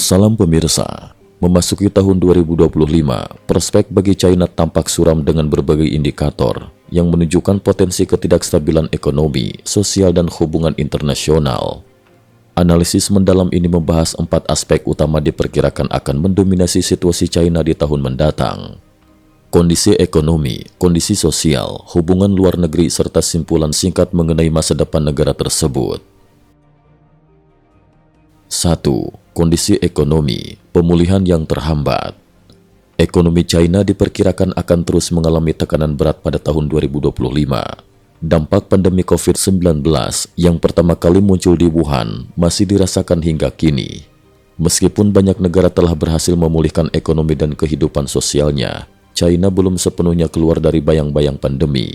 Salam pemirsa, memasuki tahun 2025, prospek bagi China tampak suram dengan berbagai indikator yang menunjukkan potensi ketidakstabilan ekonomi, sosial, dan hubungan internasional. Analisis mendalam ini membahas 4 aspek utama diperkirakan akan mendominasi situasi China di tahun mendatang. Kondisi ekonomi, kondisi sosial, hubungan luar negeri, serta simpulan singkat mengenai masa depan negara tersebut. 1. Kondisi ekonomi, pemulihan yang terhambat. Ekonomi China diperkirakan akan terus mengalami tekanan berat pada tahun 2025. Dampak pandemi COVID-19 yang pertama kali muncul di Wuhan masih dirasakan hingga kini. Meskipun banyak negara telah berhasil memulihkan ekonomi dan kehidupan sosialnya, China belum sepenuhnya keluar dari bayang-bayang pandemi.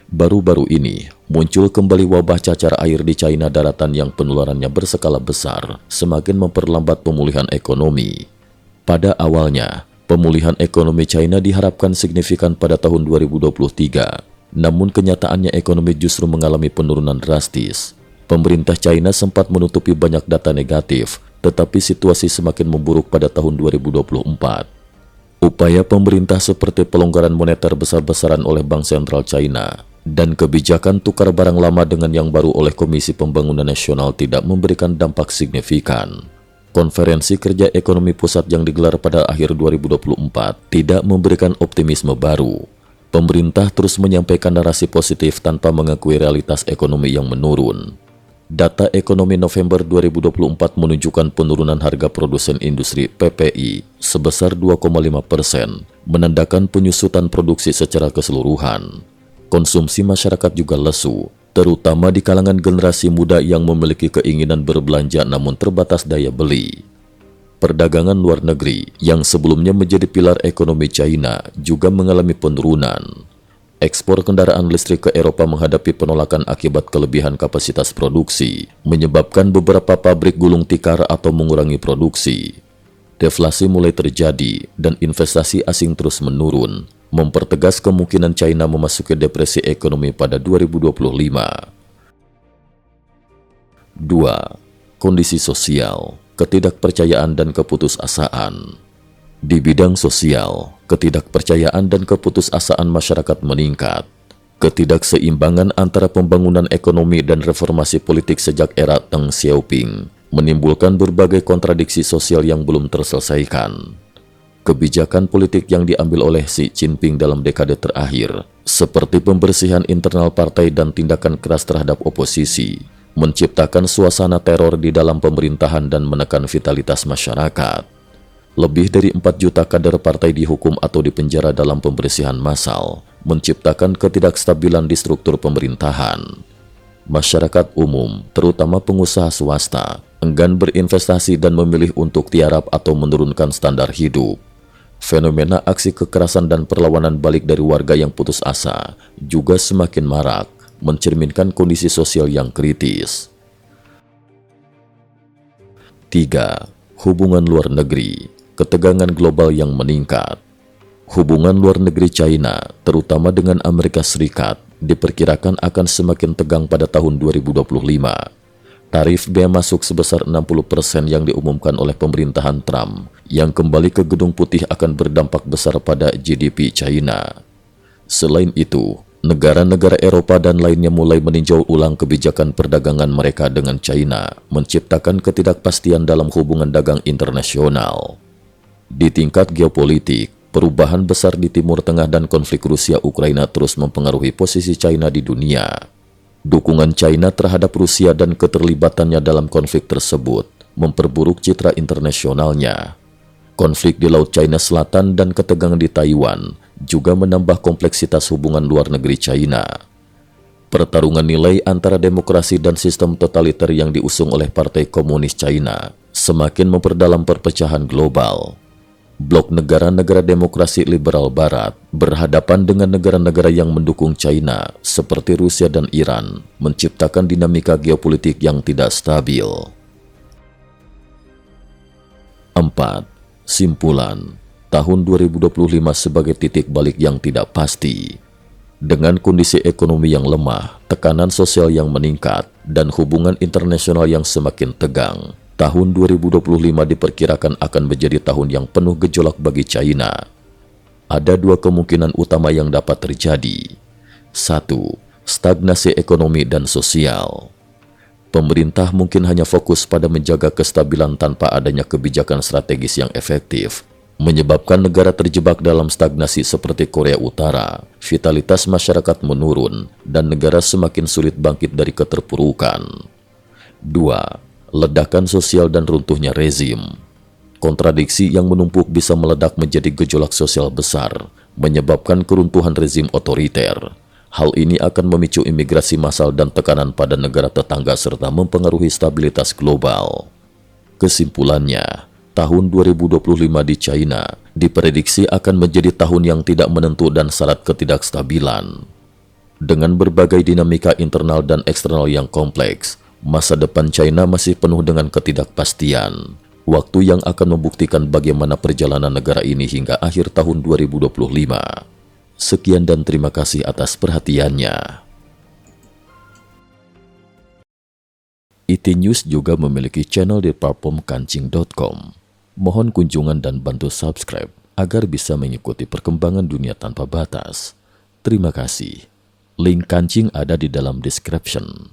Baru-baru ini, muncul kembali wabah cacar air di China daratan yang penularannya berskala besar, semakin memperlambat pemulihan ekonomi. Pada awalnya, pemulihan ekonomi China diharapkan signifikan pada tahun 2023, namun kenyataannya ekonomi justru mengalami penurunan drastis. Pemerintah China sempat menutupi banyak data negatif, tetapi situasi semakin memburuk pada tahun 2024. Upaya pemerintah seperti pelonggaran moneter besar-besaran oleh Bank Sentral China dan kebijakan tukar barang lama dengan yang baru oleh Komisi Pembangunan Nasional tidak memberikan dampak signifikan. Konferensi Kerja Ekonomi Pusat yang digelar pada akhir 2024 tidak memberikan optimisme baru. Pemerintah terus menyampaikan narasi positif tanpa mengakui realitas ekonomi yang menurun. Data ekonomi November 2024 menunjukkan penurunan harga produsen industri (PPI) sebesar 2,5%, menandakan penyusutan produksi secara keseluruhan. Konsumsi masyarakat juga lesu, terutama di kalangan generasi muda yang memiliki keinginan berbelanja namun terbatas daya beli. Perdagangan luar negeri yang sebelumnya menjadi pilar ekonomi China juga mengalami penurunan. Ekspor kendaraan listrik ke Eropa menghadapi penolakan akibat kelebihan kapasitas produksi, menyebabkan beberapa pabrik gulung tikar atau mengurangi produksi. Deflasi mulai terjadi dan investasi asing terus menurun, mempertegas kemungkinan China memasuki depresi ekonomi pada 2025. 2. Kondisi sosial, ketidakpercayaan dan keputusasaan. Di bidang sosial, ketidakpercayaan dan keputusasaan masyarakat meningkat. Ketidakseimbangan antara pembangunan ekonomi dan reformasi politik sejak era Deng Xiaoping menimbulkan berbagai kontradiksi sosial yang belum terselesaikan. Kebijakan politik yang diambil oleh Xi Jinping dalam dekade terakhir, seperti pembersihan internal partai dan tindakan keras terhadap oposisi, menciptakan suasana teror di dalam pemerintahan dan menekan vitalitas masyarakat. Lebih dari 4 juta kader partai dihukum atau dipenjara dalam pembersihan massal, menciptakan ketidakstabilan di struktur pemerintahan. Masyarakat umum, terutama pengusaha swasta, enggan berinvestasi dan memilih untuk tiarap atau menurunkan standar hidup. Fenomena aksi kekerasan dan perlawanan balik dari warga yang putus asa juga semakin marak, mencerminkan kondisi sosial yang kritis. 3. Hubungan luar negeri, ketegangan global yang meningkat. Hubungan luar negeri China, terutama dengan Amerika Serikat, diperkirakan akan semakin tegang pada tahun 2025. Tarif bea masuk sebesar 60% yang diumumkan oleh pemerintahan Trump, yang kembali ke Gedung Putih akan berdampak besar pada GDP China. Selain itu, negara-negara Eropa dan lainnya mulai meninjau ulang kebijakan perdagangan mereka dengan China, menciptakan ketidakpastian dalam hubungan dagang internasional. Di tingkat geopolitik, perubahan besar di Timur Tengah dan konflik Rusia-Ukraina terus mempengaruhi posisi China di dunia. Dukungan China terhadap Rusia dan keterlibatannya dalam konflik tersebut memperburuk citra internasionalnya. Konflik di Laut China Selatan dan ketegangan di Taiwan juga menambah kompleksitas hubungan luar negeri China. Pertarungan nilai antara demokrasi dan sistem totaliter yang diusung oleh Partai Komunis China semakin memperdalam perpecahan global. Blok negara-negara demokrasi liberal barat berhadapan dengan negara-negara yang mendukung China seperti Rusia dan Iran, menciptakan dinamika geopolitik yang tidak stabil. 4. Simpulan, tahun 2025 sebagai titik balik yang tidak pasti. Dengan kondisi ekonomi yang lemah, tekanan sosial yang meningkat, dan hubungan internasional yang semakin tegang, Tahun 2025 diperkirakan akan menjadi tahun yang penuh gejolak bagi China. Ada dua kemungkinan utama yang dapat terjadi. 1. Stagnasi ekonomi dan sosial. Pemerintah mungkin hanya fokus pada menjaga kestabilan tanpa adanya kebijakan strategis yang efektif, menyebabkan negara terjebak dalam stagnasi seperti Korea Utara, vitalitas masyarakat menurun, dan negara semakin sulit bangkit dari keterpurukan. 2. Ledakan sosial dan runtuhnya rezim. Kontradiksi yang menumpuk bisa meledak menjadi gejolak sosial besar, menyebabkan keruntuhan rezim otoriter. Hal ini akan memicu imigrasi massal dan tekanan pada negara tetangga serta mempengaruhi stabilitas global. Kesimpulannya, tahun 2025 di China diprediksi akan menjadi tahun yang tidak menentu dan syarat ketidakstabilan. Dengan berbagai dinamika internal dan eksternal yang kompleks, masa depan China masih penuh dengan ketidakpastian. Waktu yang akan membuktikan bagaimana perjalanan negara ini hingga akhir tahun 2025. Sekian dan terima kasih atas perhatiannya. IT News juga memiliki channel di platform kancing.com. Mohon kunjungan dan bantu subscribe agar bisa mengikuti perkembangan dunia tanpa batas. Terima kasih. Link kancing ada di dalam description.